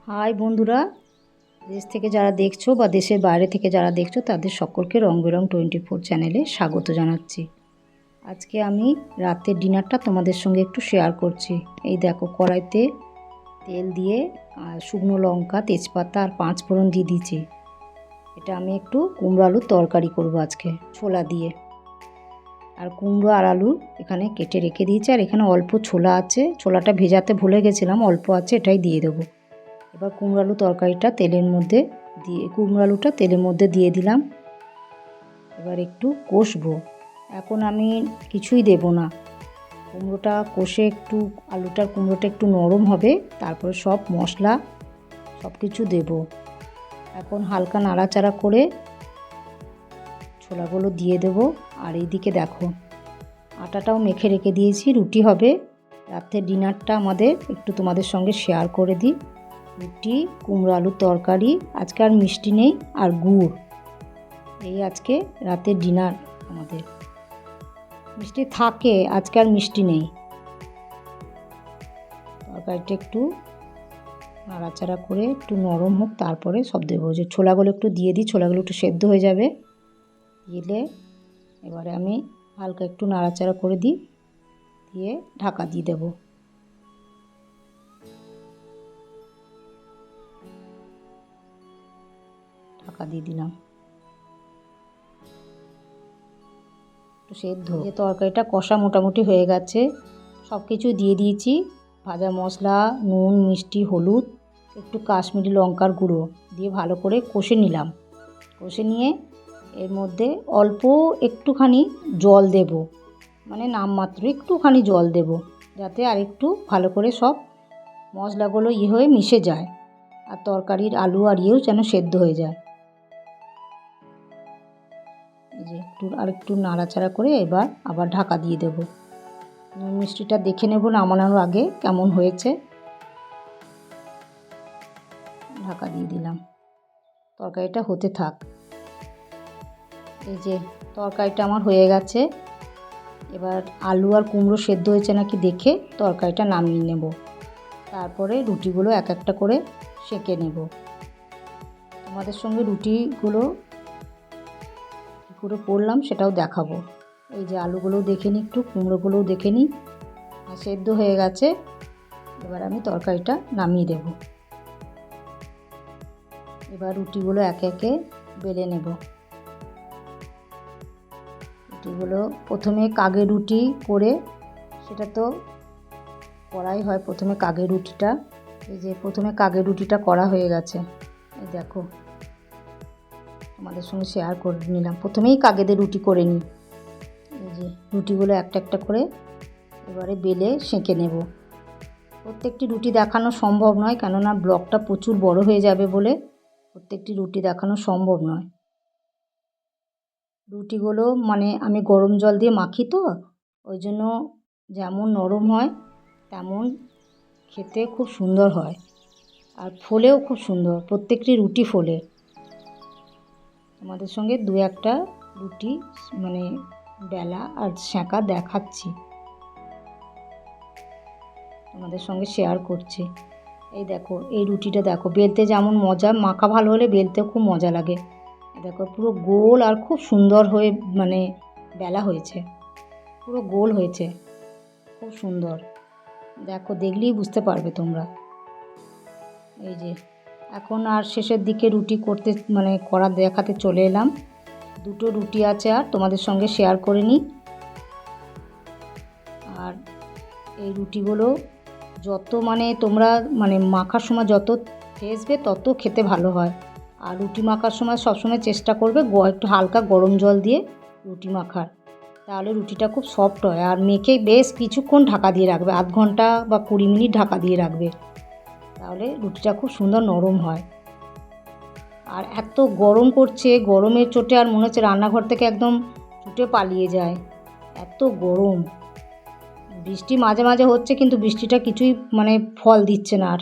High বন্ধুরা, দেশ থেকে যারা দেখছো বা দেশের বাইরে থেকে যারা দেখছো তাদের সকলকে রং বেরং 24 চ্যানেলে স্বাগত জানাচ্ছি। আজকে আমি রাতের ডিনারটা তোমাদের সঙ্গে একটু শেয়ার করছি। এই দেখো, কড়াইতে তেল দিয়ে শুকনো লঙ্কা, তেজপাতা আর 5 ফোড়ন দিয়ে দিয়েছি। এটা আমি একটু কুমড়ো আলুর তরকারি করব আজকে, ছোলা দিয়ে। আর কুমড়ো আর আলু এখানে কেটে রেখে দিয়েছি। আর এখানে অল্প ছোলা আছে, ছোলাটা ভেজাতে ভুলে গেছিলাম, অল্প আছে, এটাই দিয়ে দেবো। এবার কুমড়ো আলু তরকারিটা কুমড়ো আলুটা তেলের মধ্যে দিয়ে দিলাম। এবার একটু কষবো। এখন আমি কিছুই দেব না, কুমড়োটা কষে একটু কুমড়োটা একটু নরম হবে, তারপরে সব মশলা সব কিছু দেব। এখন হালকা নাড়াচাড়া করে ছোলাগুলো দিয়ে দেব। আর এইদিকে দেখো, আটাটাও মেখে রেখে দিয়েছি, রুটি হবে। রাতের ডিনারটা আমাদের একটু তোমাদের সঙ্গে শেয়ার করে দিই। রুটি, কুমড়ো আলুর তরকারি, আজকে আর মিষ্টি নেই, আর গুড়। এই আজকে রাতের ডিনার আমাদের। মিষ্টি থাকে, আজকে আর মিষ্টি নেই। তরকারিটা একটু নাড়াচাড়া করে একটু নরম হোক, তারপরে সব দেবো। যে ছোলাগুলো একটু দিয়ে দিই, ছোলাগুলো একটু সেদ্ধ হয়ে যাবে। দিলে এবারে আমি হালকা একটু নাড়াচাড়া করে দিই, দিয়ে ঢাকা দিয়ে দেবো। ঢাকা দিয়ে দিলাম। একটু সেদ্ধ, যে তরকারিটা কষা মোটামুটি হয়ে গেছে, সব কিছু দিয়ে দিয়েছি। ভাজা মশলা, নুন, মিষ্টি, হলুদ, একটু কাশ্মীরি লঙ্কার গুঁড়ো দিয়ে ভালো করে কষে নিলাম। কষে নিয়ে এর মধ্যে অল্প একটুখানি জল দেব, মানে নামমাত্র একটুখানি জল দেব, যাতে আর একটু ভালো করে সব মশলাগুলো হয়ে মিশে যায়, আর তরকারির আলু আর যেন সেদ্ধ হয়ে যায়। এই যে একটু নাড়াচাড়া করে এবার আবার ঢাকা দিয়ে দেব। নুন মিষ্টিটা দেখে নেব নামানোর আগে কেমন হয়েছে। ঢাকা দিয়ে দিলাম, তরকারিটা হতে থাক। এই যে তরকারিটা আমার হয়ে গেছে। এবার আলু আর কুমড়ো সেদ্ধ হয়েছে নাকি দেখে তরকারিটা নামিয়ে নেব। তারপরে রুটিগুলো এক একটা করে সেঁকে নেব। তোমাদের সঙ্গে রুটিগুলো কী করে করলাম সেটাও দেখাবো। এই যে আলুগুলোও দেখে নিই, একটু কুমড়োগুলোও দেখে নিই, আর সেদ্ধ হয়ে গেছে। এবার আমি তরকারিটা নামিয়ে দেব। এবার রুটিগুলো একে একে বেলে নেব। রুটিগুলো প্রথমে কাগের রুটি করে, সেটা তো করাই হয় প্রথমে কাগের রুটিটা। এই যে প্রথমে কাগের রুটিটা করা হয়ে গেছে। এই দেখো, তোমাদের সঙ্গে শেয়ার করে নিলাম। প্রথমেই কাগেদের রুটি করে নিই। এই যে রুটিগুলো একটা একটা করে এবারে বেলে সেঁকে নেব। প্রত্যেকটি রুটি দেখানো সম্ভব নয়, কেননা ব্লগটা প্রচুর বড় হয়ে যাবে বলে প্রত্যেকটি রুটি দেখানো সম্ভব নয়। রুটিগুলো মানে আমি গরম জল দিয়ে মাখি, তো ওই জন্য যেমন নরম হয় তেমন খেতে খুব সুন্দর হয়, আর ফোলেও খুব সুন্দর, প্রত্যেকটি রুটি ফোলে। তোমাদের সঙ্গে দু একটা রুটি মানে বেলা আর সেঁকা দেখাচ্ছি, তোমাদের সঙ্গে শেয়ার করছি। এই দেখো, এই রুটিটা দেখো, বেলতে যেমন মজা, মাখা ভালো হলে বেলতেও খুব মজা লাগে। দেখো পুরো গোল আর খুব সুন্দর হয়ে মানে বেলা হয়েছে, পুরো গোল হয়েছে, খুব সুন্দর। দেখো, দেখলেই বুঝতে পারবে তোমরা। এই যে এখন আর শেষের দিকে রুটি করতে মানে করা দেখাতে চলে এলাম। দুটো রুটি আছে, আর তোমাদের সঙ্গে শেয়ার করে নিই। আর এই রুটিগুলো যত মানে তোমরা মানে মাখার সময় যত ঠেসবে তত খেতে ভালো হয়। আর রুটি মাখার সময় সবসময় চেষ্টা করবে একটু হালকা গরম জল দিয়ে রুটি মাখার, তাহলে রুটিটা খুব সফট হয়। আর মেখে বেশ কিছুক্ষণ ঢাকা দিয়ে রাখবে, আধ ঘন্টা বা 20 মিনিট ঢাকা দিয়ে রাখবে, তাহলে রুটিটা খুব সুন্দর নরম হয়। আর এত গরম করছে, গরমের চোটে আর মনে হচ্ছে রান্নাঘর থেকে একদম ছুটে পালিয়ে যায়, এত গরম। বৃষ্টি মাঝে মাঝে হচ্ছে, কিন্তু বৃষ্টিটা কিছুই মানে ফল দিচ্ছে না। আর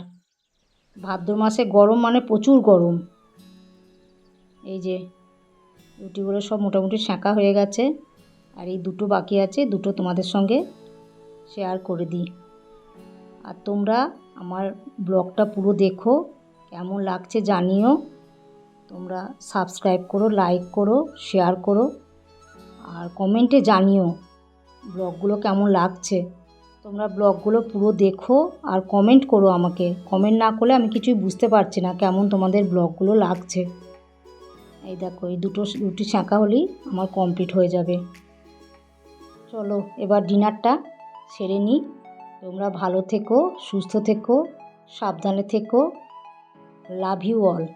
ভাদ্র মাসে গরম মানে প্রচুর গরম। এই যে রুটিগুলো সব মোটামুটি সেঁকা হয়ে গেছে, আর এই দুটো বাকি আছে, দুটো তোমাদের সঙ্গে শেয়ার করে দিই। আর তোমরা আমার ব্লগটা পুরো দেখো, কেমন লাগছে জানিও। তোমরা সাবস্ক্রাইব করো, লাইক করো, শেয়ার করো, আর কমেন্টে জানিও ব্লগগুলো কেমন লাগছে। তোমরা ব্লগগুলো পুরো দেখো আর কমেন্ট করো আমাকে। কমেন্ট না করলে আমি কিছুই বুঝতে পারছি না কেমন তোমাদের ব্লগগুলো লাগছে। এই দেখো, এই রুটি ছাঁকা হলেই আমার কমপ্লিট হয়ে যাবে। চলো এবার ডিনারটা সেরে নিই। তোমরা ভালো থেকো, সুস্থ থেকো, সাবধানে থেকো। Love you all.